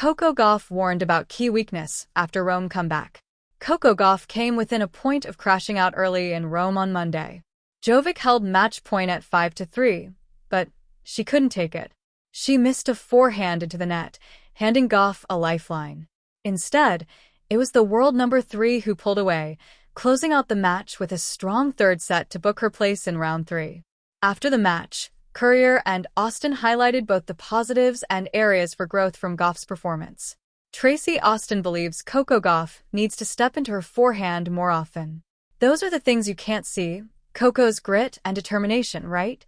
Coco Gauff warned about key weakness after Rome comeback. Coco Gauff came within a point of crashing out early in Rome on Monday. Jovic held match point at 5-3, but she couldn't take it. She missed a forehand into the net, handing Gauff a lifeline. Instead, it was the world number 3 who pulled away, closing out the match with a strong third set to book her place in round 3. After the match, Courier and Austin highlighted both the positives and areas for growth from Gauff's performance. Tracy Austin believes Coco Gauff needs to step into her forehand more often. Those are the things you can't see. Coco's grit and determination, right?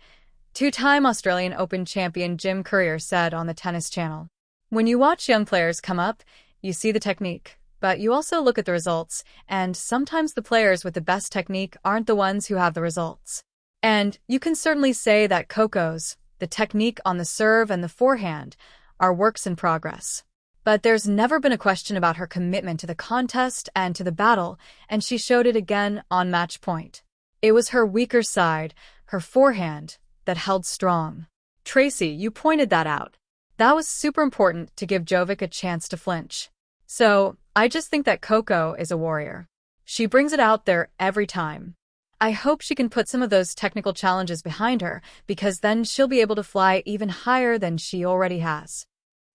Two-time Australian Open champion Jim Courier said on the Tennis Channel. When you watch young players come up, you see the technique, but you also look at the results, and sometimes the players with the best technique aren't the ones who have the results. And you can certainly say that Coco's, the technique on the serve and the forehand, are works in progress. But there's never been a question about her commitment to the contest and to the battle, and she showed it again on match point. It was her weaker side, her forehand, that held strong. Tracy, you pointed that out. That was super important to give Jovic a chance to flinch. So, I just think that Coco is a warrior. She brings it out there every time. I hope she can put some of those technical challenges behind her, because then she'll be able to fly even higher than she already has.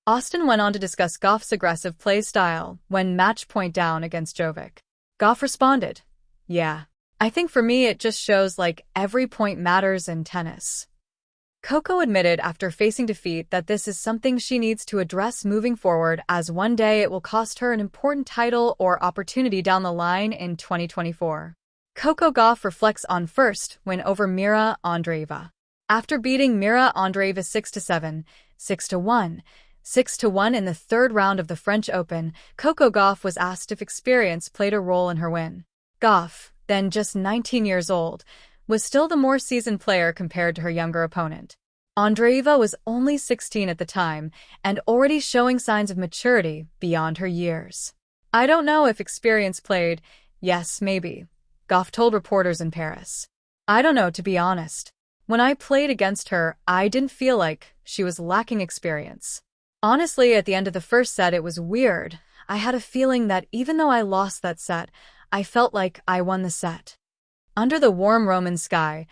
Austin went on to discuss Gauff's aggressive play style when match point down against Jovic. Gauff responded, "Yeah. I think for me it just shows like every point matters in tennis." Coco admitted after facing defeat that this is something she needs to address moving forward, as one day it will cost her an important title or opportunity down the line in 2024. Coco Gauff reflects on first win over Mira Andreeva. After beating Mira Andreeva 6-7, 6-1, 6-1 in the third round of the French Open, Coco Gauff was asked if experience played a role in her win. Gauff, then just 19 years old, was still the more seasoned player compared to her younger opponent. Andreeva was only 16 at the time and already showing signs of maturity beyond her years. "I don't know if experience played. Yes, maybe," Gauff told reporters in Paris. "I don't know, to be honest. When I played against her, I didn't feel like she was lacking experience. Honestly, at the end of the first set, it was weird. I had a feeling that even though I lost that set, I felt like I won the set." Under the warm Roman sky,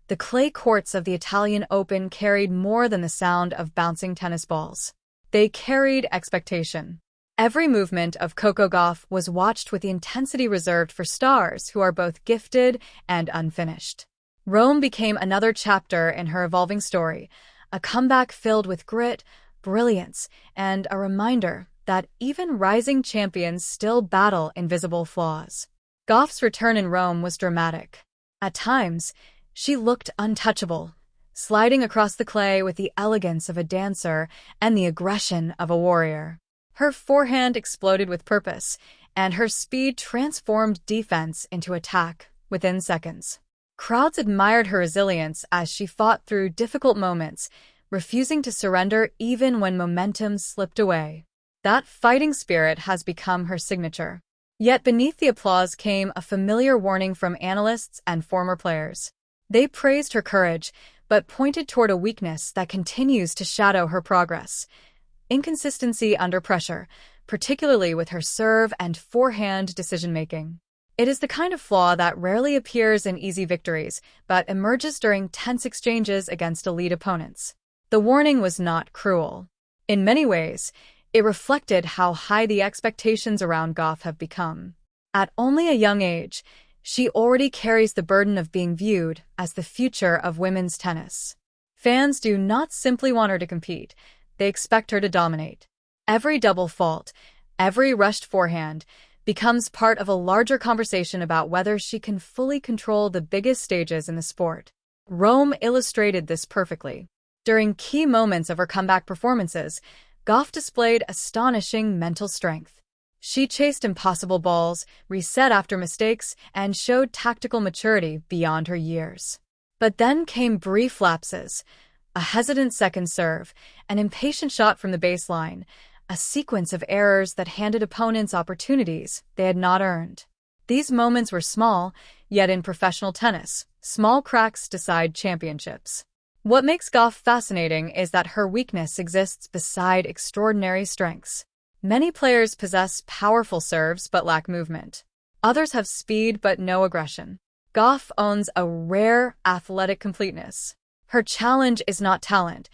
the clay courts of the Italian Open carried more than the sound of bouncing tennis balls. They carried expectation. Every movement of Coco Gauff was watched with the intensity reserved for stars who are both gifted and unfinished. Rome became another chapter in her evolving story, a comeback filled with grit, brilliance, and a reminder that even rising champions still battle invisible flaws. Gauff's return in Rome was dramatic. At times, she looked untouchable, sliding across the clay with the elegance of a dancer and the aggression of a warrior. Her forehand exploded with purpose, and her speed transformed defense into attack within seconds. Crowds admired her resilience as she fought through difficult moments, refusing to surrender even when momentum slipped away. That fighting spirit has become her signature. Yet beneath the applause came a familiar warning from analysts and former players. They praised her courage, but pointed toward a weakness that continues to shadow her progress: inconsistency under pressure, particularly with her serve and forehand decision-making. It is the kind of flaw that rarely appears in easy victories, but emerges during tense exchanges against elite opponents. The warning was not cruel. In many ways, it reflected how high the expectations around Gauff have become. At only a young age, she already carries the burden of being viewed as the future of women's tennis. Fans do not simply want her to compete, they expect her to dominate. Every double fault, every rushed forehand, becomes part of a larger conversation about whether she can fully control the biggest stages in the sport. Rome illustrated this perfectly. During key moments of her comeback performances, Gauff displayed astonishing mental strength. She chased impossible balls, reset after mistakes, and showed tactical maturity beyond her years. But then came brief lapses: a hesitant second serve, an impatient shot from the baseline, a sequence of errors that handed opponents opportunities they had not earned. These moments were small, yet in professional tennis, small cracks decide championships. What makes Gauff fascinating is that her weakness exists beside extraordinary strengths. Many players possess powerful serves but lack movement. Others have speed but no aggression. Gauff owns a rare athletic completeness. Her challenge is not talent,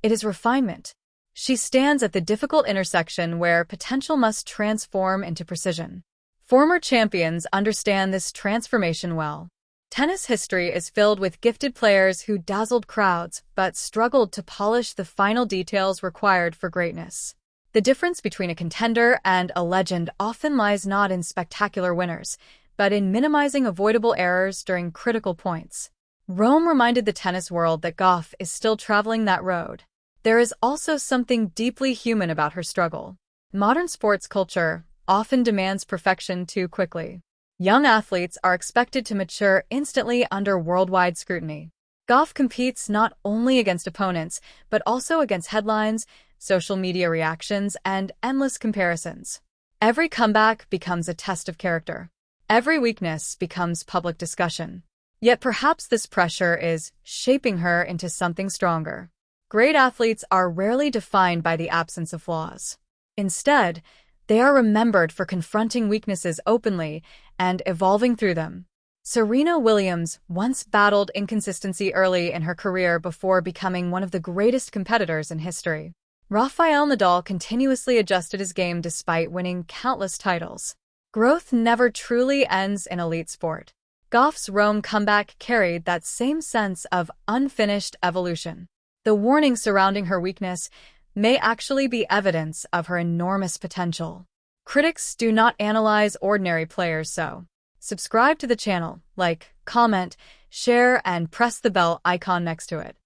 it is refinement. She stands at the difficult intersection where potential must transform into precision. Former champions understand this transformation well. Tennis history is filled with gifted players who dazzled crowds but struggled to polish the final details required for greatness. The difference between a contender and a legend often lies not in spectacular winners, but in minimizing avoidable errors during critical points. Rome reminded the tennis world that Gauff is still traveling that road. There is also something deeply human about her struggle. Modern sports culture often demands perfection too quickly. Young athletes are expected to mature instantly under worldwide scrutiny. Gauff competes not only against opponents, but also against headlines, social media reactions, and endless comparisons. Every comeback becomes a test of character. Every weakness becomes public discussion. Yet perhaps this pressure is shaping her into something stronger. Great athletes are rarely defined by the absence of flaws. Instead, they are remembered for confronting weaknesses openly and evolving through them. Serena Williams once battled inconsistency early in her career before becoming one of the greatest competitors in history. Rafael Nadal continuously adjusted his game despite winning countless titles. Growth never truly ends in elite sport. Gauff's Rome comeback carried that same sense of unfinished evolution. The warning surrounding her weakness may actually be evidence of her enormous potential. Critics do not analyze ordinary players so. Subscribe to the channel, like, comment, share, and press the bell icon next to it.